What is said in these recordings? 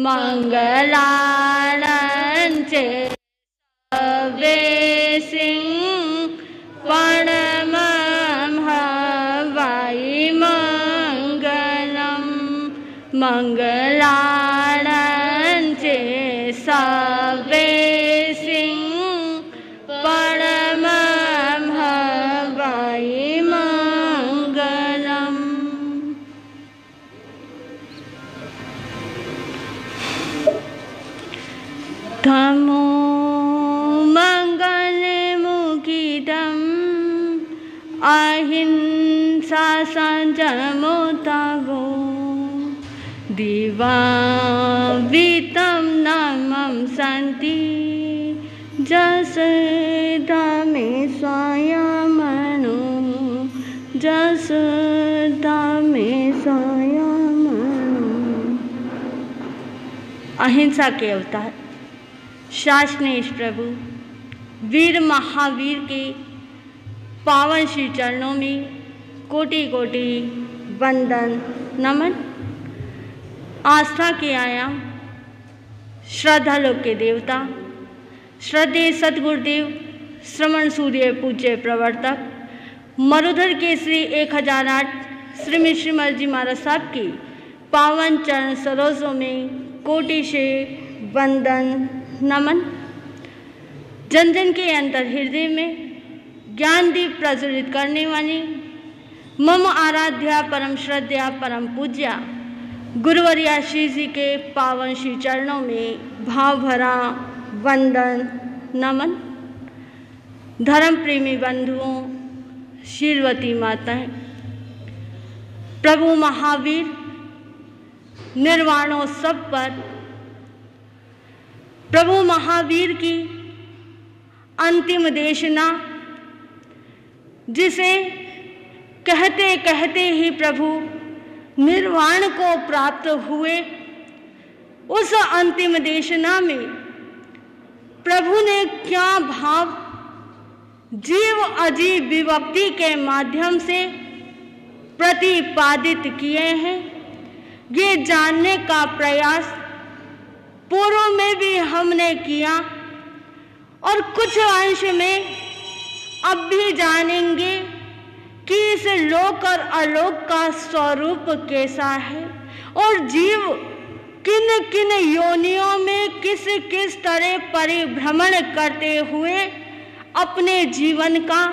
मंगलानं चे सर्वेसिं परमं हवाई मंगलम। मंगलानं चे सर्वेसिं परमं हवाई मंगलम। धम्मो मंगलमुखितं अहिंसा संयमो त्यागो दिवावितं नमं शान्ति जसोदा में स्वयमनु जसोदा में स्वयमनु। अहिंसा के अवतार शासनेश प्रभु वीर महावीर के पावन श्री चरणों में कोटि कोटि वंदन नमन। आस्था के आयाम श्रद्धा लोक के देवता श्रद्धेय सतगुरुदेव श्रवण सूर्य पूज्य प्रवर्तक मरुधर के श्री 1008 श्रीमती श्रीमती जी महाराज साहब की पावन चरण सरोजों में कोटि से वंदन नमन। जन जन के अंतर हृदय में ज्ञान दीप प्रज्वलित करने वाली मम आराध्या परम श्रद्धा परम पूज्या गुरुवर्या श्री जी के पावन श्री चरणों में भाव भरा वंदन नमन। धर्म प्रेमी बंधुओं, शीलवती माताएं, प्रभु महावीर निर्वाणोत्सव पर प्रभु महावीर की अंतिम देशना, जिसे कहते कहते ही प्रभु निर्वाण को प्राप्त हुए, उस अंतिम देशना में प्रभु ने क्या भाव जीव अजीव विभक्ति के माध्यम से प्रतिपादित किए हैं, ये जानने का प्रयास पूर्व में भी हमने किया और कुछ अंश में अब भी जानेंगे कि इस लोक और अलोक का स्वरूप कैसा है और जीव किन किन योनियों में किस किस तरह परिभ्रमण करते हुए अपने जीवन का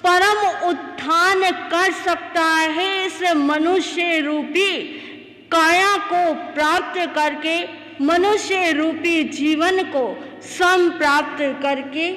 परम उत्थान कर सकता है। इस मनुष्य रूपी काया को प्राप्त करके, मनुष्य रूपी जीवन को संप्राप्त करके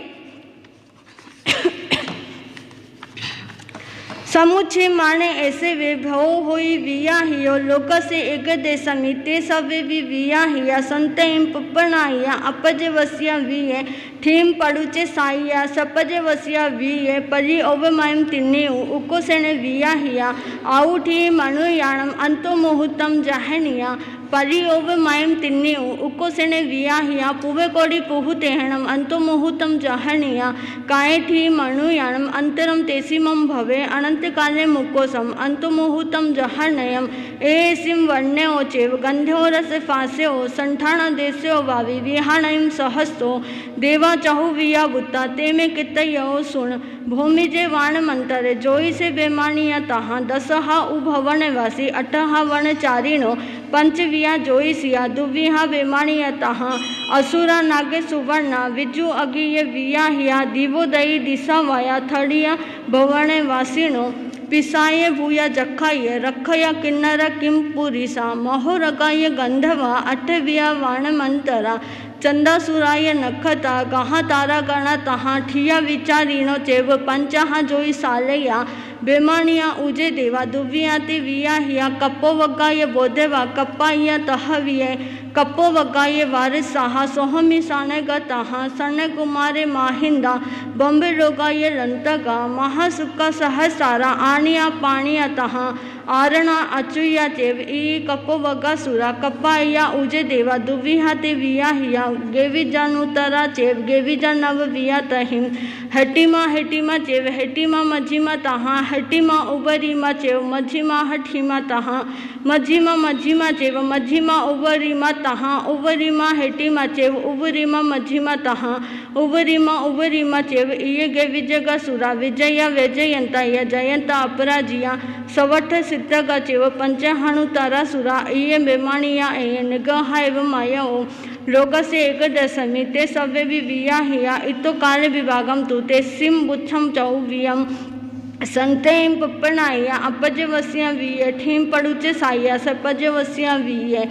समुचे माने ऐसे विभव होई विया हियो लोक से एक दे समिते सवे भी विया हिया संत इम पपना हिया अपज वसिया विये ठीम पड़ुचे साइया सपज वसिया विये परी ओवमायम तिन्नी उको सेने विया हिया आउ ठी मनु याणम अंतो मुहूर्तम जहनिया परी ओवमायम तिन्नी उको सेने विया हिया पुवे कोड़ी पुहु तेहणम अंतो मुहूर्तम जहनिया काय ठी मनु याणम अंतरम तेसिमम भवे अनंत काले मुकोसम अंतो मुहूर्तम जहनयम एसिम वर्ण्यो चेव गंध्यो रस फास्यो संठाण देस्यो भावी विहाणयम सहस्तो देवा चहु विया बुत्ता ते में कितयो सुन भूमि जे वाण मंतरे जोई से बेमानिया तहा दसहा उभवन वासी अठहा वन चारिणो पंचविया जोई सिया दुविहा बेमानिया तहा असुरा नागे सुवर्णा विजु अगिये विया हिया दीवोदयी दिशा वाया थड़िया भवने वासिनो पिसाये भूया जखाये रखया किन्नर किम पुरीसा महो रगाये गंधवा अठविया वाण मंतरा चंदा सुराय नखता गहा तारा गणा तहा ठिया विचारीनो चेव पंचहा जोई सालया बेमानिया उजे देवा दुविया ते विया हिया कप्पो वगाय बोधेवा कप्पाइया तहविये कप्पो वगाये वारिस साहा सोहमी साने गताहा सने कुमारे माहिंदा बम्बे रोगाये लंतगा महासुक्का सहसारा आनिया पानिया तहा आरणा अचुया चेव ई कप्पो वगा सुरा कप्पाइया उजे देवा दुविहा ते विया हिया गेवी जानुतरा चेव गेवी जा नव विया तहिम हेटिमा चेव हेटिमा मझिमा तहा हेटिमा उबरीमा चेव मझिमा हठीमा तहा मझिमा मझिमा चेव मझिमा उवरिमा तहा उवरिमा हेटिमा चेव उवरिमा मझिमा तहा उवरिमा चेव इये गे विजगा सुरा विजया वैजयंता या जयंता अपराजिया सवठ सिद्धगा चेव पंचहाणु तारा सुरा इये बेमानिया ए निगहा एव माया ओ लोकस्य एकदशमी ते सव्य विया हिया इतो काल विभागम तु ते सिम बुच्छम चौवियम संतेम पप्पनाया अपजवस्या वीय ठीम पड़ुचे साया सपजवस्या वीय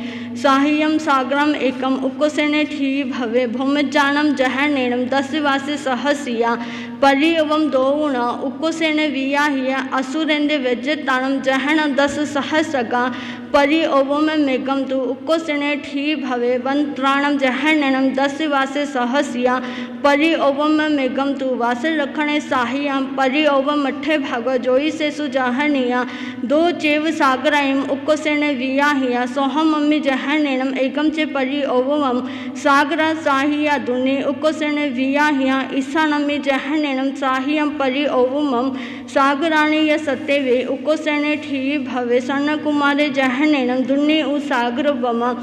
साहियम सागरम एकम उकोसेने ठी भवे भौमजानम जहनेनम 10 वासे सहसिया परियवम दोउण उकोसेने विया हिया असुरेंदे व्यजतानम जहन 10 सहसगा परि ओवम मेघम तु उकोसेने ठी भवे वंत्राणम जहनेनम 10 वासे सहसिया परि ओवम मेघम तु वास लखणे साहिया परि ओवम मठे भाग जोई से सुजहनिया 2 चेव सागरायम उकोसेने विया हिया सोहम मम्मी जहनेनम एकम चे परि ओवम सागरा साहिया दुनि उकोसेने विया हिया ईसानमी जहनेनम साहियम परि ओवम सागराणि य सत्यवे उकोसेने ठी भवे सन कुमारे जहनेनम दुनि उ सागर बमा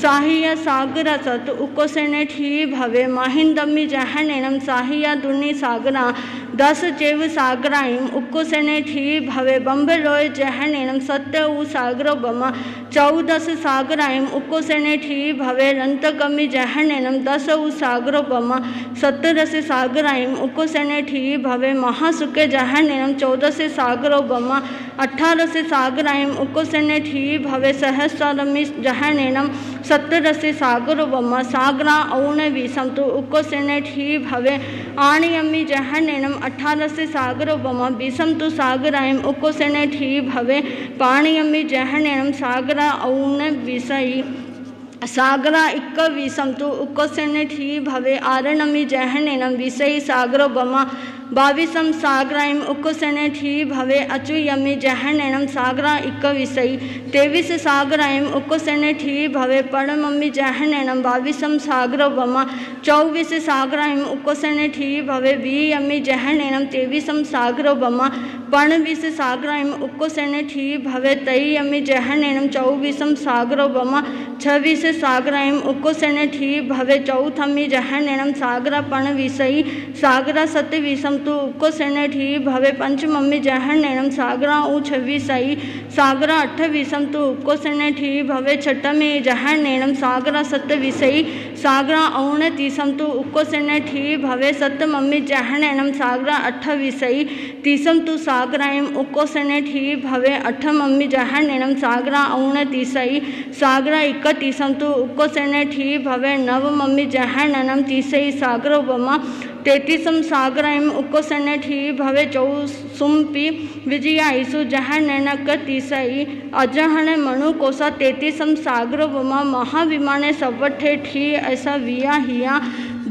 साहिया सागरा सत उकोसेने ठी भवे महिंदमी जहनेनम साहिया दुनि सागरा 10 चेव सागरायम उकोसेने ठी भवे बंबलोय जहनेनम सत्य उ सागर बमा 14 सागरायम उकोसेने ठी भवे रंतगमी जहनेनम 10 उ सागर बमा 17 सागरायम उकोसेने ठी भवे महासुके जहनेनम 14 सागर बमा 18 सागरायम उकोसेने ठी भवे सहस्रमी जहनेनम 17 सागर बमा सागरा औन विषम तो उकोसेने ठी भवे आणियमी जहनेनम 18 सागर बमा विषम तो सागरायम उकोसेने ठी भवे पाणियमी जहनेनम सागरा औन विषयी सागरा 21 तो उकोसेने ठी भवे आरणमी जहनेनम विषयी सागर बमा 22 सागरायम उकोसेने ठी भवे अचुयमी जहनेनम सागरा 21 23 सागरायम उकोसेने ठी भवे पड़ममी जहनेनम 22 सागर बमा 24 सागरायम उकोसेने ठी भवे वीयमी जहनेनम 23 सागर बमा 22 सागरायम उकोसेने ठी भवे तयमी जहनेनम 24 सागर बमा 26 सागरायम उकोसेने ठी भवे चौथमी जहनेनम सागरा पण विषयी सागरा 27 तो उकोसेने ठी भवे पंचममी जहनेनम सागरा उ 26 सागरा 28 तो उकोसेने ठी भवे छठमी जहनेनम सागरा 27 सागरा 29 तो उकोसेने ठी भवे सप्तममी जहनेनम सागरा 28 30 तो सागरायम उकोसेने ठी भवे 8ममी जहनेनम सागरा 29 सागरा 31 तो उकोसेने ठी भवे 9ममी जहनेनम 30 सागर बमा 33 सागरायम उकोसेने ठी भवे 24 विजयाईसु जहनेनक 30 अजहने मनु कोसा 33 सागर बमा महाविमाने सवठे ठी ऐसा विया हिया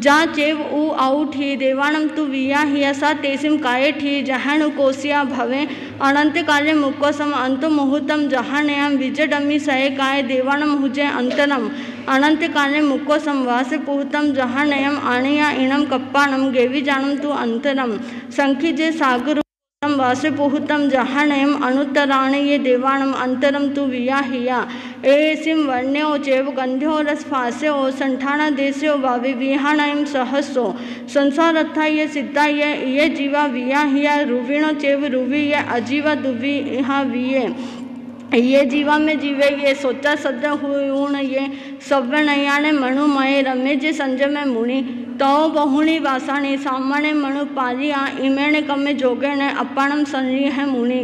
जा चेव उ आउ ठी देवाणम तु विया हिया सा तेसिम काय ठी जहन कोसिया भवे अनंत काले मुकोसम अंत मुहूर्तम जहनयम विजडमी सय काय देवाणम हुजे अंतरम अनंत काले मुकोसम वास पुहतम जहनयम आणिया इणम कप्पाणम गेवी जानम तु अंतरम संखिजे सागर वासे पुहतम जहनयम अनुत्तराणे ये देवाणम अंतरम तु विया हिया एसिम वर्ण्यो चेव गंध्यो रसफास्यो संठाना देस्यो भावी विहाणयम सहस्यो संसारत्थाय सिद्धाय ये जीवा विया हिया रुविणो चेव रुवी ये अजीवा दुवी हा विये ये जीवा में जीवे ये सोचा सद हुण ये सव्यनयाने मणुमय रमे जे संज में मुनि तो बहुणी वासाणी सामने मणु पालिया इमेण कमे जोगे ने अपाणम सन्री है मुनि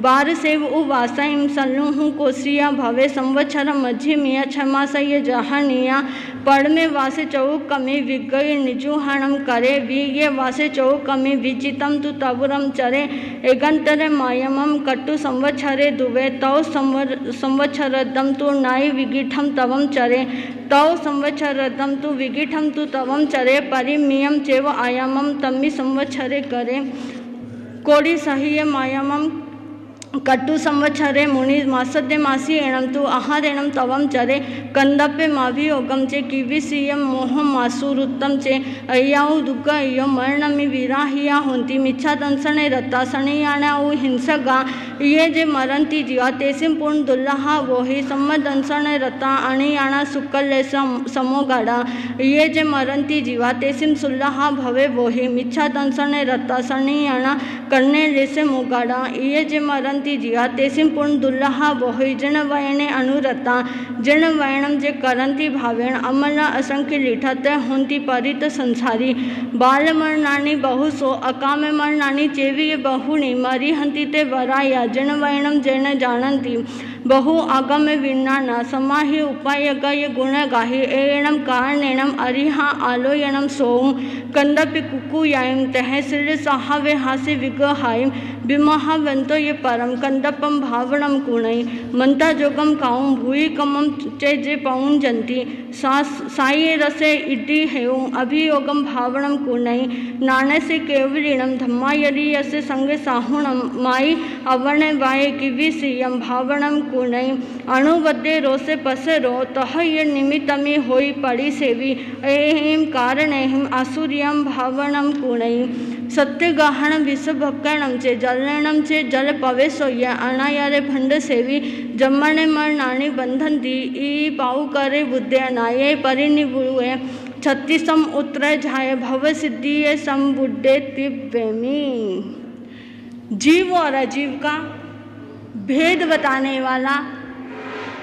बार सेव उ वासाइम सल्लुहु कोसिया भवे संवत्सर मझी मिया छमासय जहनिया पड़ में वासे चौ कमी विगई निजुहाणम करे वी ये वासे चौ कमी विचितम तु तबुरम चरे एगंतरे मायमम कटु संवत्सरे दुवे तौ संवत्सरदम तु नाई विगिठम तवम चरे तौ संवत्सरदम तु विगिठम तु तवम चरे परिमियम चेव आयामम तम्मी संवत्सरे करे कोड़ी सहिय मायामम कटु संवत्सरे मुनि मासद्य मासी एणम तु आहारेणम तवम चरे कंदप्पे माभि योगम चे किविसीयम मोहम मासुरुत्तम चे अय्याउ दुग्ग अय्यो मरणमि विराहिया होंति मिच्छा दंसने रता सणियाणा उ हिंसगा इये जे मरंती जीवा तेसिम पूर्ण दुल्हा वोही सम्मदंसण रता अणियाणा सुकल समोगाड़ा इये जे मरंती जीवा तेसिम सुल्लाहा भवे वोही मिच्छा दंसण रता सणियाणा करने लेसे मोगाड़ा इये जे मरंती जीवा तेसिम पूर्ण दुल्हा वोही जिन वयने अनुरता जिन वयनम जे करंती भावेण अमला असंख्य लीठा तय होंती परित संसारी बाल मरनानी बहु सो अकामे मरनानी चेवी बहुनी मरी हंती ते वराया जिन वयनम जेने जानंती बहु आगम विन्नाना समाहि उपाय गय गुण गाहि एणम कारणेणम अरिहा आलोयनम सोम कंदपि कुकुयायम तहसिल साहवे हासि विगहायम विमहावंतो ये परम कंदपम भावनम कुणई मंता जोगम काउम भूई कमम चे जे पाउन जंती साई रसे इति हेउम अभियोगम भावनम कुणई नाने से केवलीणम धम्मा यदि यसे संगे साहुणम माई अवर्ण वाये किवि सियम भावनम कुणई अणुबद्धे रोसे पसे रो तह ये निमित्तमी होई पड़ी सेवी एहिम कारणेहिम आसुर्यम भावनम कुणई सत्य गहन विषभक्कणम चे जलनम चे जल पवेशो ये अनायारे भंड सेवी जम्मने मरनानी बंधंती ई पाऊ करे बुद्धे नाये परिनिबुए छत्तीसम उत्तर झाय भव सिद्धि संबुद्धे तिव्यमी। जीव और अजीव का भेद बताने वाला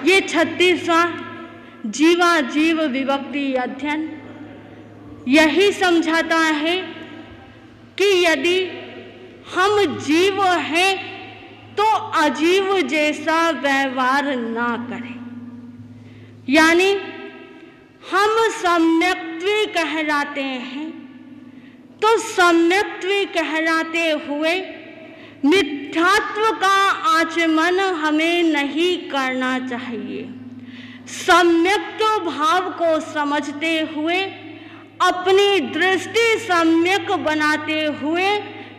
ये 36वां जीवा जीव विभक्ति अध्ययन यही समझाता है कि यदि हम जीव हैं तो अजीव जैसा व्यवहार ना करें, यानी हम सम्यक्त्वी कहलाते हैं तो सम्यक्त्वी कहलाते हुए मिथ्यात्व का आचमन हमें नहीं करना चाहिए। सम्यक्त्व भाव को समझते हुए अपनी दृष्टि सम्यक बनाते हुए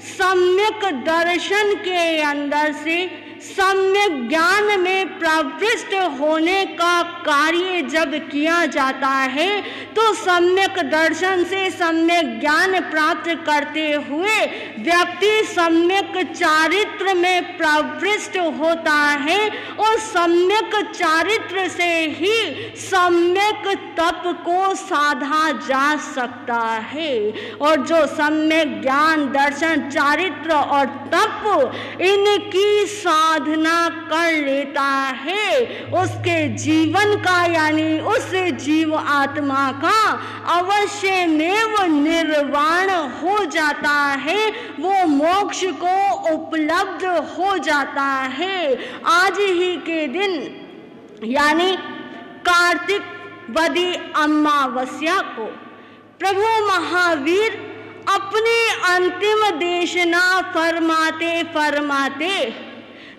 सम्यक दर्शन के अंदर से सम्यक ज्ञान में प्रविष्ट होने का कार्य जब किया जाता है तो सम्यक दर्शन से सम्यक ज्ञान प्राप्त करते हुए व्यक्ति सम्यक चारित्र में प्रविष्ट होता है और सम्यक चारित्र से ही सम्यक तप को साधा जा सकता है। और जो सम्यक ज्ञान दर्शन चारित्र और तप इनकी साधना कर लेता है उसके जीवन का यानी उस जीव आत्मा का अवश्य में वो निर्वाण हो जाता है, वो मोक्ष को उपलब्ध हो जाता है। आज ही के दिन यानी कार्तिक बदी अमावस्या को प्रभु महावीर अपनी अंतिम देशना फरमाते फरमाते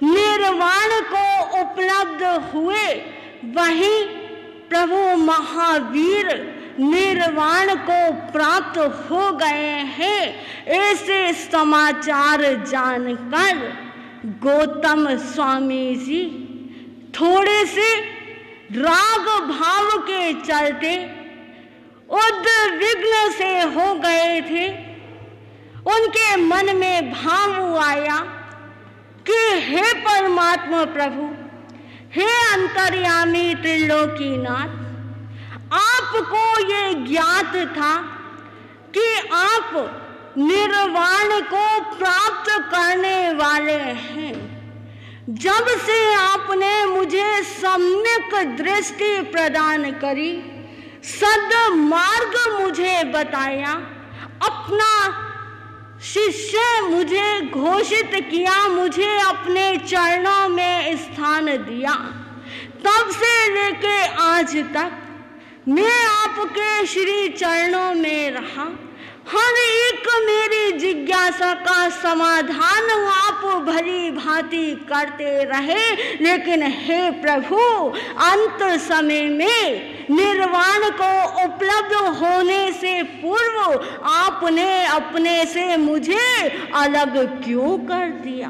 निर्वाण को उपलब्ध हुए। वहीं प्रभु महावीर निर्वाण को प्राप्त हो गए हैं, ऐसे समाचार जानकर गौतम स्वामी जी थोड़े से राग भाव के चलते उद्विग्न से हो गए थे। उनके मन में भाव आया कि हे परमात्मा प्रभु, हे अंतर्यामी त्रिलोकीनाथ, आपको ये ज्ञात था कि आप निर्वाण को प्राप्त करने वाले हैं। जब से आपने मुझे सम्यक दृष्टि प्रदान करी, सद्मार्ग मुझे बताया, अपना शिष्य मुझे घोषित किया, मुझे अपने चरणों में स्थान दिया, तब से लेके आज तक मैं आपके श्री चरणों में रहा। हर एक मेरी जिज्ञासा का समाधान आप भली भांति करते रहे, लेकिन हे प्रभु, अंत समय में निर्वाण को उपलब्ध होने से पूर्व आपने अपने से मुझे अलग क्यों कर दिया?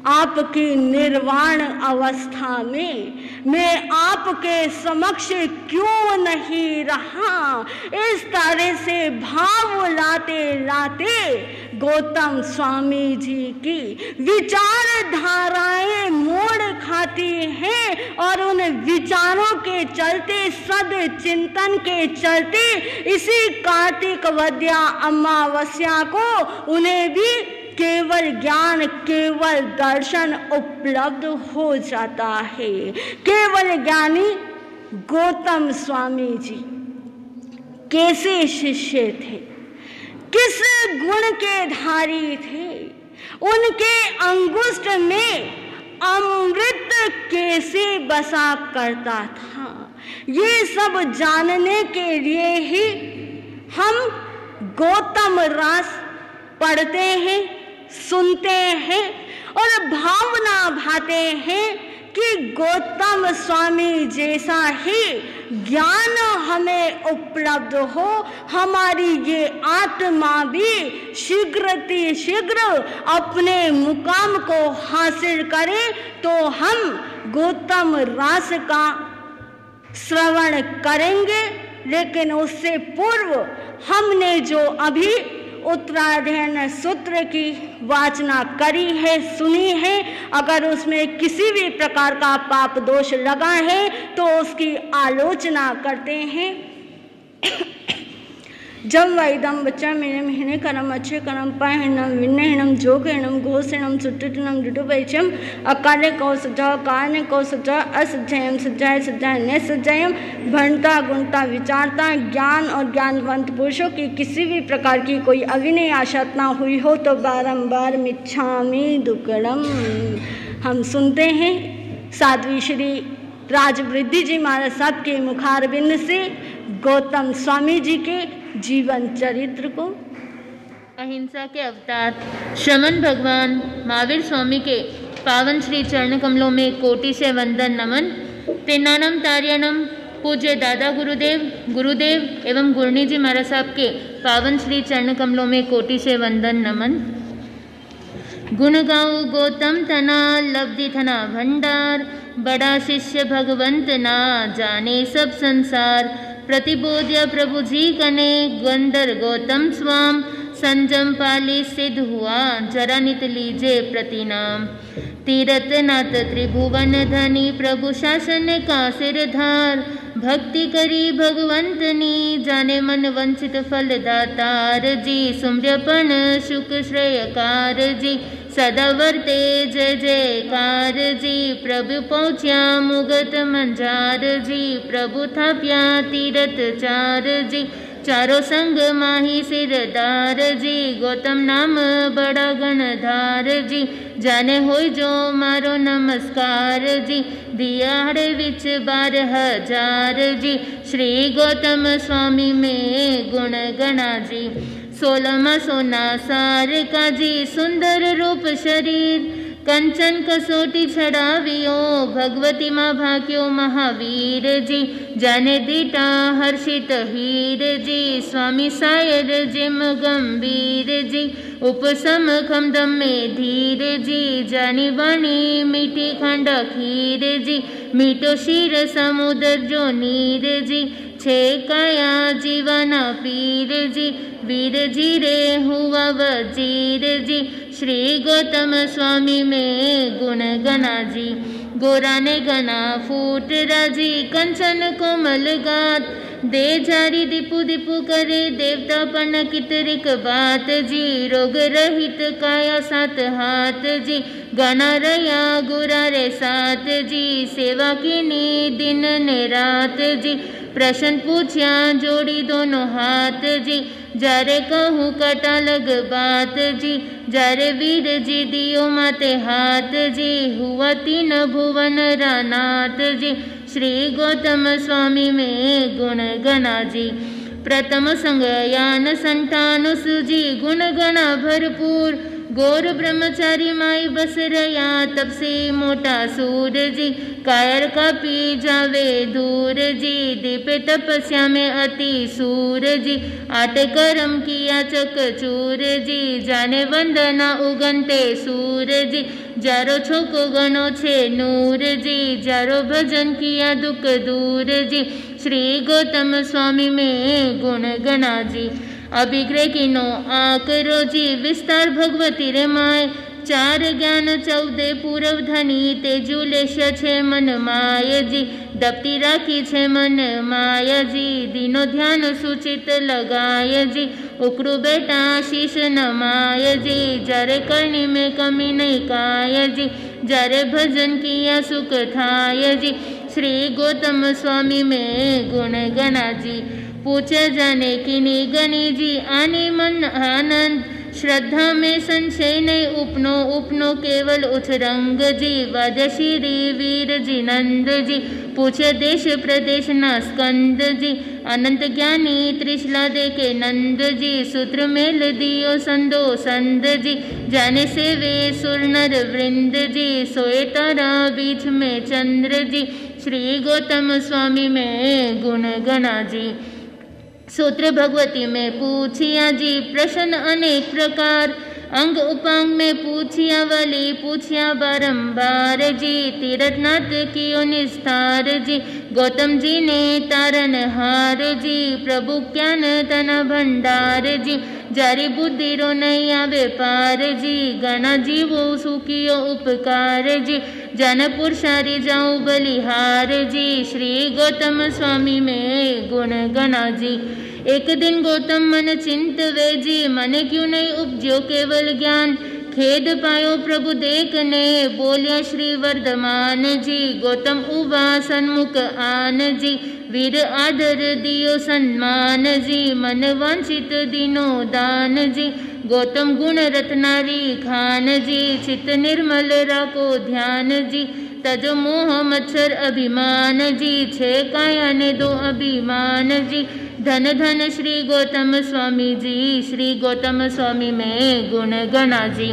आपकी निर्वाण अवस्था में मैं आपके समक्ष क्यों नहीं रहा। इस तरह से भाव लाते लाते गौतम स्वामी जी की विचारधाराएं मोड़ खाती हैं और उन विचारों के चलते, सद चिंतन के चलते इसी कार्तिक वद्या अमावस्या को उन्हें भी केवल ज्ञान, केवल दर्शन उपलब्ध हो जाता है। केवल ज्ञानी गौतम स्वामी जी कैसे शिष्य थे, किस गुण के धारी थे, उनके अंगुष्ठ में अमृत कैसे बसा करता था, ये सब जानने के लिए ही हम गौतम रास पढ़ते हैं, सुनते हैं और भावना भाते हैं कि गौतम स्वामी जैसा ही ज्ञान हमें उपलब्ध हो, हमारी ये आत्मा भी शीघ्र अपने मुकाम को हासिल करे, तो हम गौतम रास का श्रवण करेंगे। लेकिन उससे पूर्व हमने जो अभी उत्तरायण सूत्र की वाचना करी है, सुनी है, अगर उसमें किसी भी प्रकार का पाप दोष लगा है तो उसकी आलोचना करते हैं। जब वैदम बच्चा मेरे महीने कर्म अच्छे कर्म पाहिणम विनयनम जोगेणम घोषणम सुटनम जुटुपैचम अकाले को सजा काने को सजा असजयम सजाय सजाय न सजायम भणता गुणता विचारता ज्ञान और ज्ञानवंत पुरुषों की किसी भी प्रकार की कोई अविनय आशा ना हुई हो तो बारंबार मिच्छामि दुक्कडम। हम सुनते हैं साध्वी श्री राजवृद्धि जी महाराज साहब के मुखारबिंद से गौतम स्वामी जी के जीवन चरित्र को। अहिंसा के अवतार श्रमण भगवान महावीर स्वामी के पावन श्री चरण कमलों में कोटि से वंदन नमन। तेनानम तार्यनम पूज्य दादा गुरुदेव एवं गुरनी जी महाराज साहब के पावन श्री चरण कमलों में कोटि से वंदन नमन। गुण गाऊं गौतम तना लब्धि थना भंडार, बड़ा शिष्य भगवंत ना जाने सब संसार। प्रतिबोध्य प्रभु जी कने गंधर गौतम स्वाम, संजम पाली सिद्ध हुआ जरा नित लीजे प्रतिनाम। तीरथ नाथ त्रिभुवन धनी प्रभु शासन का सिरधार, भक्ति करी भगवंतनी जाने मन वंचित फल दातार जी। सुम्रपण सुख श्रेयकार जी सदा वर्ते जय जयकार जी। प्रभु पहुँच्या मुगत मंजार जी, प्रभु थाप्या तीरथ चार जी। चारों संग माही सिरदार जी, गौतम नाम बड़ा गणधार जी। जाने होय जो मारो नमस्कार जी, दियाड़े विच 12,000 जी। श्री गौतम स्वामी में गुण गणा जी। 16वां सोना सार का जी, सुंदर रूप शरीर। कंचन कसोटी छड़ावियो भगवती माँ भाग्यो महावीर जी। जाने दीटा हर्षित हीर जी, स्वामी सायर जिम गंभीर जी। उपसम खमदम में धीर जी, जानी वाणी मीठी खंड खीर जी। मीठो शीर समुद्र जो नीर जी, छे काया जीवाना पीर जी। वीर जी रे हुआ वजीर जी, श्री गौतम स्वामी में गुण गना जी। गोरा ने गना फूट राजी, कंचन कोमल गात। दे जारी दीपू दीपू करे देवता पण कितरिक बात जी। रोग रहित काया 7 हाथ जी, गाना रया गुरा रे साथ जी। सेवा कीनी दिन ने रात जी, प्रश्न पूछ्या जोड़ी दोनों हाथ जी। जारे कहूँ कटा लग बात जी, जारे वीर जी दियो माते हाथ जी। हुआ 3 भुवन रानाथ जी, श्री गौतम स्वामी में गुण गना जी। प्रथम संग यान संतान सुजी, गुण गणा भरपूर। गौर ब्रह्मचारी माई बस रया तब से मोटा सूर जी, कायर का पी जावे दूर जी, दीपे तपस्या में अति सूर जी, आटे कर्म किया चकचूर जी, जाने वंदना उगनते सूर जी, जारो छोको गणो छे नूर जी, जारो भजन किया दुख दूर जी, श्री गौतम स्वामी में गुण गणा जी। अभिग्रह किनो आकरो जी, विस्तार भगवती रे माय, चार ज्ञान 14 पूर्व धनी, तेजु लेश्य छे मन माय जी, दप्ती राखी छे मन माय जी, दीनो ध्यान सूचित लगाय जी, उकड़ू बेटा शीश नमाय जी, जारे करनी में कमी नहीं काय जी, जारे भजन किया सुख थाय जी, श्री गौतम स्वामी में गुण गणा जी। पूछे जाने की निगनी जी, आनी मन आनंद, श्रद्धा में संशय नहीं उपनो, उपनो केवल उछरंग जी, वाद्य श्री वीर जी नंद जी, पूछे देश प्रदेश ना स्कंद जी, अनंत ज्ञानी त्रिशला दे के नंद जी, सूत्र मेल दियो संदो संद जी, जाने से वे सुर नर वृंद जी, सोए तारा बीच में चंद्र जी, श्री गौतम स्वामी में गुण गणा जी। सूत्र भगवती में पूछिया जी, प्रश्न अनेक प्रकार, अंग उपांग में पूछिया वाली, पूछिया बारंबार जी, तीर्थनाथ कियो निस्तार जी, गौतम जी ने तारन हार जी, प्रभु ज्ञान तना भंडार जी, जारी बुद्धि रो नहीं आवे पार जी, गणा जीवो सुखियो उपकार जी, जन पुरुषारी जाऊं बलिहार जी, श्री गौतम स्वामी में गुण गणा जी। एक दिन गौतम मन चिंतवे जी, मने क्यों नहीं उपजो केवल ज्ञान, खेद पायो प्रभु देखने, बोलिया श्री वर्धमान जी, गौतम उबा सन्मुख आन जी, वीर आदर दियो सम्मान जी, मन वांछित दीनो दान जी, गौतम गुण रत्नारी खान जी, चित्त निर्मल राखो ध्यान जी, तजो मोह मच्छर अभिमान जी, छे काया ने दो अभिमान जी, धन धन श्री गौतम स्वामी जी, श्री गौतम स्वामी में गुण गणा जी।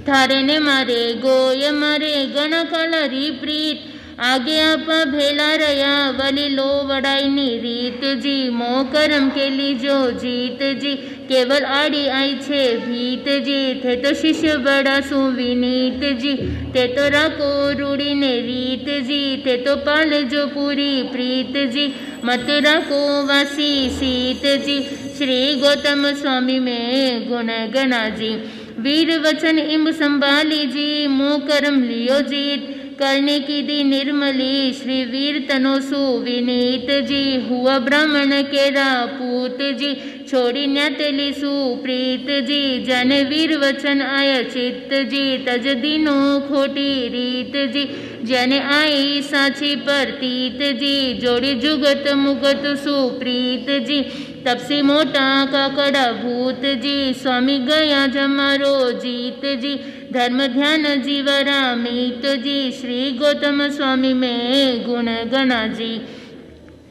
थारे ने मारे गोय मारे गण कालारी प्रीत, आगे आपा भेला रया वली लो वड़ाई नी रीत जी, मोह करम के लीजो जीत जी, केवल आड़ी आई छे भीत जी, थे तो शिष्य बड़ा सुविनीत जी, ते तो राको रूढ़ी ने रीत जी, ते तो पाल जो पूरी प्रीत जी, मत राको वासी सीत जी, श्री गौतम स्वामी में गुण गणा जी। वीर वचन इम संभाली जी, मोह करम लियो जीत, करने की दी निर्मली, श्री वीर तनोसु विनीत जी, हुआ ब्राह्मण केरा पूत जी, छोड़ी न्यातेली सुप्रीत जी, जने वीर वचन आय चित्त जी, तज दीनो खोटी रीत जी, जने आई साची परतीत जी, जोड़ी जुगत मुगत सुप्रीत जी, तब से मोटा काकड़ा भूत जी, स्वामी गया जमारो जीत जी, धर्म ध्यान जीवरा मीत जी, श्री गौतम स्वामी में गुण गणा जी।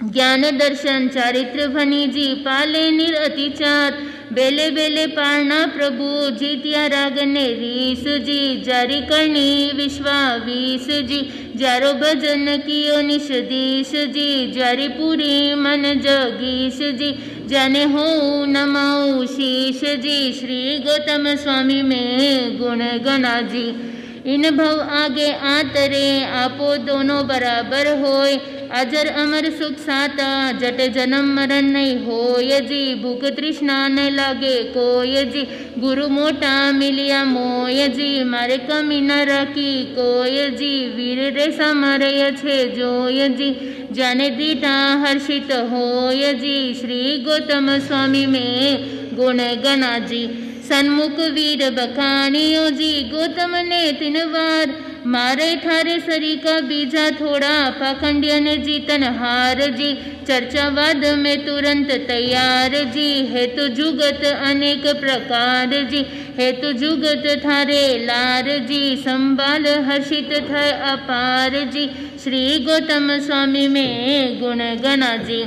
ज्ञान दर्शन चारित्र भनी जी, पाले निरतिचार, बेले बेले पारना प्रभु, जीतिया राग ने रीस जी, जारी करनी विश्वावीस जी, जारो भजन कियो निषदीश जी, जारी पूरी मन जगीश जी, जाने हो नमाऊ शीश जी, श्री गौतम स्वामी में गुण गणा जी। इन भव आगे आतरे, आपो दोनों बराबर होय, अजर अमर सुख साता, जट जन्म मरण नहीं होय जी, भूख तृष्णा न लागे कोय जी, गुरु मोटा मिलिया मोय जी, मारे कमी न राखी कोय जी, वीर रे समारय छे जोय जी, जाने दीटा हर्षित होय जी, श्री गौतम स्वामी में गुण गणा जी। सन्मुख वीर बखानियो जी, गौतम ने 3 बार, मारे ठारे सरी का बीजा थोड़ा, पाखंडिया ने जीतन हार जी, चर्चावाद में तुरंत तैयार जी, है तो जुगत अनेक प्रकार जी, है तो जुगत थारे लार जी, संभाल हर्षित था अपार जी, श्री गौतम स्वामी में गुण गणा जी।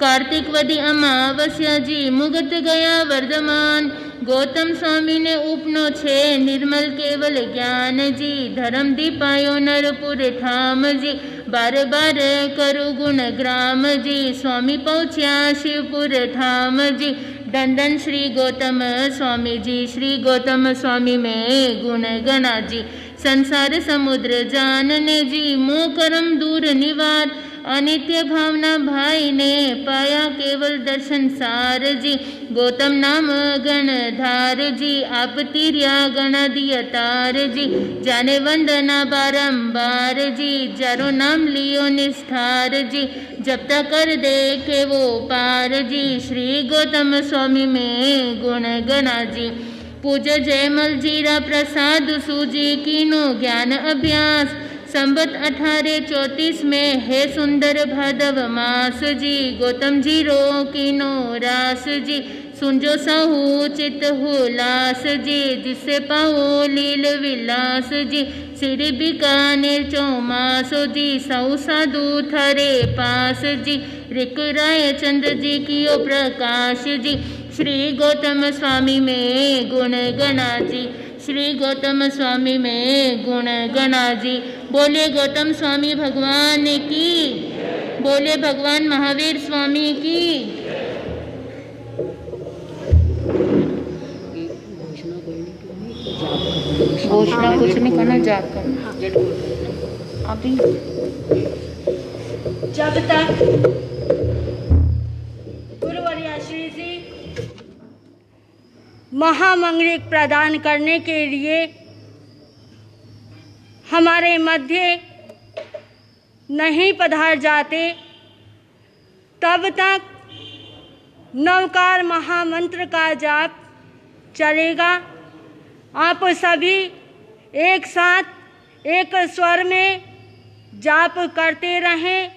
कार्तिक वदी अमावस्या जी, मुगत गया वर्धमान, गौतम स्वामी ने उपनो छे निर्मल केवल ज्ञान जी, धर्म दीपायो नरपुर ठाम जी, बार बार करो गुण ग्राम जी, स्वामी पहुँचा शिवपुर ठाम जी, धन धन श्री गौतम स्वामी जी, श्री गौतम स्वामी में गुण गणा जी, संसार समुद्र जानने जी, मोह कर्म दूर निवार, अनित्य भावना भाई ने पाया केवल दर्शन सार जी, गौतम नाम गणधार जी, आप तीर्या गणा दिया तार जी, जाने वंदना बारंबार जी, चारों नाम लियो निष्ठार जी, जब तक कर देखे वो पार जी, श्री गौतम स्वामी में गुण गणा जी, पूज जयमल जीरा प्रसाद सूजी कीनो ज्ञान अभ्यास, संबत 1834 में है सुंदर भादव मास जी, गौतम जी रो कीनो रास जी, सुनजो सहु चित हुलास जी, जिससे पाओ लील विलास जी, श्री बीकानेर चौमासो जी, सौ साधु थरे पास जी, ऋक राय चंद्र जी कियो प्रकाश जी, श्री गौतम स्वामी में गुण गणा जी, श्री गौतम स्वामी में गुण गणा जी। बोले गौतम स्वामी भगवान की, बोले भगवान महावीर स्वामी की। घोषणा कुछ नहीं करना, जाप करना। अभी जब तक गुरुवर्य श्री जी महामंगलिक प्रदान करने के लिए हमारे मध्य नहीं पधार जाते, तब तक नवकार महामंत्र का जाप चलेगा। आप सभी एक साथ एक स्वर में जाप करते रहें।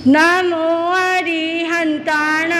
नमो अरिहंताण